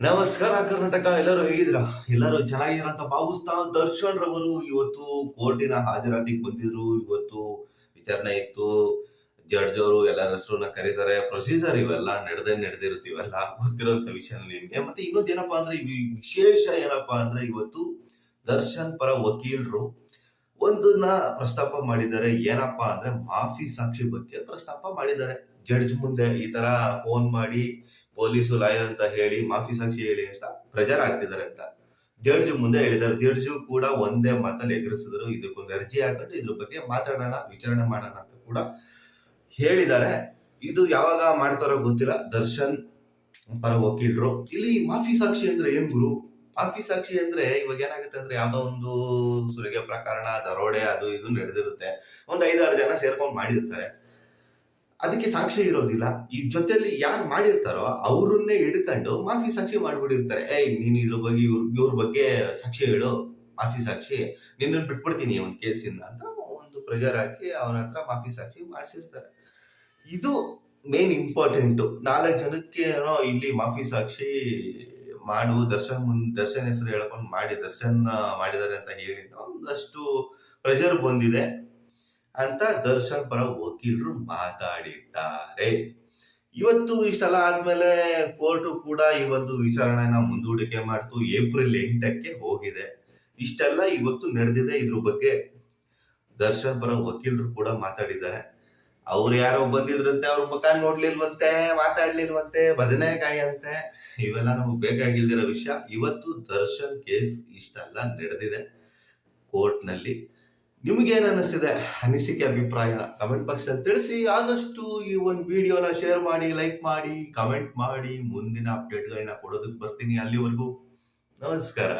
ನಮಸ್ಕಾರ ಕರ್ನಾಟಕ. ಎಲ್ಲರೂ ಹೇಗಿದ್ದೀರಾ? ಎಲ್ಲರೂ ಚೆನ್ನಾಗಿದ್ದೀರಾ ಅಂತ ಭಾವಿಸ್ತಾ, ದರ್ಶನ್ ರವರು ಇವತ್ತು ಕೋರ್ಟಿನ ಹಾಜರಾತಿಗೆ ಬಂದಿದ್ರು. ಇವತ್ತು ವಿಚಾರಣೆ ಇತ್ತು. ಜಡ್ಜ್ ಅವರು ಎಲ್ಲರ ಹೆಸರನ್ನ ಕರೀತಾರೆ. ಪ್ರೊಸೀಜರ್ ಇವೆಲ್ಲ ನಡೆದಿರುತ್ತೆ. ಇವೆಲ್ಲ ಗೊತ್ತಿರೋಂಥ ವಿಷಯ ನಿಮ್ಗೆ. ಮತ್ತೆ ಇನ್ನೊಂದೇನಪ್ಪಾ ಅಂದ್ರೆ ವಿಶೇಷ ಏನಪ್ಪಾ ಅಂದ್ರೆ ಇವತ್ತು ದರ್ಶನ್ ಪರ ವಕೀಲರು ಒಂದನ್ನ ಪ್ರಸ್ತಾಪ ಮಾಡಿದ್ದಾರೆ. ಏನಪ್ಪಾ ಅಂದ್ರೆ ಮಾಫಿ ಸಾಕ್ಷಿ ಬಗ್ಗೆ ಪ್ರಸ್ತಾಪ ಮಾಡಿದ್ದಾರೆ. ಜಡ್ಜ್ ಮುಂದೆ ಈ ತರ ಫೋನ್ ಮಾಡಿ ಪೊಲೀಸು ಲಾಯರ್ ಅಂತ ಹೇಳಿ ಮಾಫಿ ಸಾಕ್ಷಿ ಹೇಳಿ ಅಂತ ಪ್ರೆಜರ್ ಆಗ್ತಿದ್ದಾರೆ ಅಂತ ಜಡ್ಜ್ ಮುಂದೆ ಹೇಳಿದ್ದಾರೆ. ಜಡ್ಜ್ ಕೂಡ ಒಂದೇ ಮಾತಲ್ಲಿ ಎದುರಿಸಿದ್ರು. ಇದಕ್ಕೊಂದು ಅರ್ಜಿ ಹಾಕೊಂಡು ಇದ್ರ ಬಗ್ಗೆ ಮಾತಾಡೋಣ, ವಿಚಾರಣೆ ಮಾಡೋಣ ಅಂತ ಕೂಡ ಹೇಳಿದ್ದಾರೆ. ಇದು ಯಾವಾಗ ಮಾಡ್ತಾರೋ ಗೊತ್ತಿಲ್ಲ. ದರ್ಶನ್ ಪರ ವಕೀಲರು ಇಲ್ಲಿ ಮಾಫಿ ಸಾಕ್ಷಿ ಅಂದ್ರೆ ಏನ್ ಗುರು? ಮಾಫಿ ಸಾಕ್ಷಿ ಅಂದ್ರೆ ಇವಾಗ ಏನಾಗುತ್ತೆ ಅಂದ್ರೆ ಯಾವ್ದೋ ಒಂದು ಸುಲಿಗೆ ಪ್ರಕರಣ, ದರೋಡೆ, ಅದು ಇದು ನಡೆದಿರುತ್ತೆ. ಒಂದ್ 5-6 ಜನ ಸೇರ್ಕೊಂಡು ಮಾಡಿರ್ತಾರೆ. ಅದಕ್ಕೆ ಸಾಕ್ಷಿ ಇರೋದಿಲ್ಲ. ಈ ಜೊತೆಲಿ ಯಾರು ಮಾಡಿರ್ತಾರೋ ಅವ್ರನ್ನೇ ಹಿಡ್ಕೊಂಡು ಮಾಫಿ ಸಾಕ್ಷಿ ಮಾಡ್ಬಿಟ್ಟಿರ್ತಾರೆ. ನೀನ್ ಇದ್ರ ಬಗ್ಗೆ ಇವ್ರ ಬಗ್ಗೆ ಸಾಕ್ಷಿ ಹೇಳು, ಮಾಫಿ ಸಾಕ್ಷಿ, ನಿನ್ನ ಬಿಟ್ಬಿಡ್ತೀನಿ ಒಂದ್ ಕೇಸಿಂದ ಅಂತ ಒಂದು ಪ್ರೆಷರ್ ಹಾಕಿ ಅವನ ಹತ್ರ ಮಾಫಿ ಸಾಕ್ಷಿ ಮಾಡಿಸಿರ್ತಾರೆ. ಇದು ಮೇನ್ ಇಂಪಾರ್ಟೆಂಟ್. 4 ಜನಕ್ಕೆ ಏನೋ ಇಲ್ಲಿ ಮಾಫಿ ಸಾಕ್ಷಿ ಮಾಡು, ದರ್ಶನ್ ಹೆಸರು ಹೇಳ್ಕೊಂಡು ಮಾಡಿ, ದರ್ಶನ್ ಮಾಡಿದ್ದಾರೆ ಅಂತ ಹೇಳಿದ ಒಂದಷ್ಟು ಪ್ರೆಷರ್ ಬಂದಿದೆ ಅಂತ ದರ್ಶನ್ ಪರ ವಕೀಲರು ಮಾತಾಡಿದ್ದಾರೆ. ಇವತ್ತು ಇಷ್ಟೆಲ್ಲ ಆದ್ಮೇಲೆ ಕೋರ್ಟು ಕೂಡ ಈ ಒಂದು ವಿಚಾರಣೆನ ಮುಂದೂಡಿಕೆ ಮಾಡ್ತು. ಏಪ್ರಿಲ್ 8ಕ್ಕೆ ಹೋಗಿದೆ. ಇಷ್ಟೆಲ್ಲ ಇವತ್ತು ನಡೆದಿದೆ. ಇದ್ರ ಬಗ್ಗೆ ದರ್ಶನ್ ಪರ ವಕೀಲರು ಕೂಡ ಮಾತಾಡಿದ್ದಾರೆ. ಅವ್ರು ಯಾರೋ ಬಂದಿದ್ರಂತೆ, ಅವ್ರ ಮುಖ ನೋಡ್ಲಿಲ್ವಂತೆ, ಮಾತಾಡ್ಲಿಲ್ವಂತೆ, ಬದನೆಕಾಯಿ ಅಂತೆ. ಇವೆಲ್ಲ ನಮಗೆ ಬೇಕಾಗಿಲ್ದಿರೋ ವಿಷಯ. ಇವತ್ತು ದರ್ಶನ್ ಕೇಸ್ ಇಷ್ಟೆಲ್ಲ ನಡೆದಿದೆ ಕೋರ್ಟ್ ನಲ್ಲಿ. ನಿಮ್ಗೇನ್ ಅನಿಸಿದೆ? ಅನಿಸಿಕೆ, ಅಭಿಪ್ರಾಯ ಕಮೆಂಟ್ ಬಾಕ್ಸ್ ಅಲ್ಲಿ ತಿಳಿಸಿ. ಆದಷ್ಟು ಈ ಒಂದು ವಿಡಿಯೋನ ಶೇರ್ ಮಾಡಿ, ಲೈಕ್ ಮಾಡಿ, ಕಮೆಂಟ್ ಮಾಡಿ. ಮುಂದಿನ ಅಪ್ಡೇಟ್ಗಳನ್ನ ಕೊಡೋದಕ್ಕೆ ಬರ್ತೀನಿ. ಅಲ್ಲಿವರೆಗೂ ನಮಸ್ಕಾರ.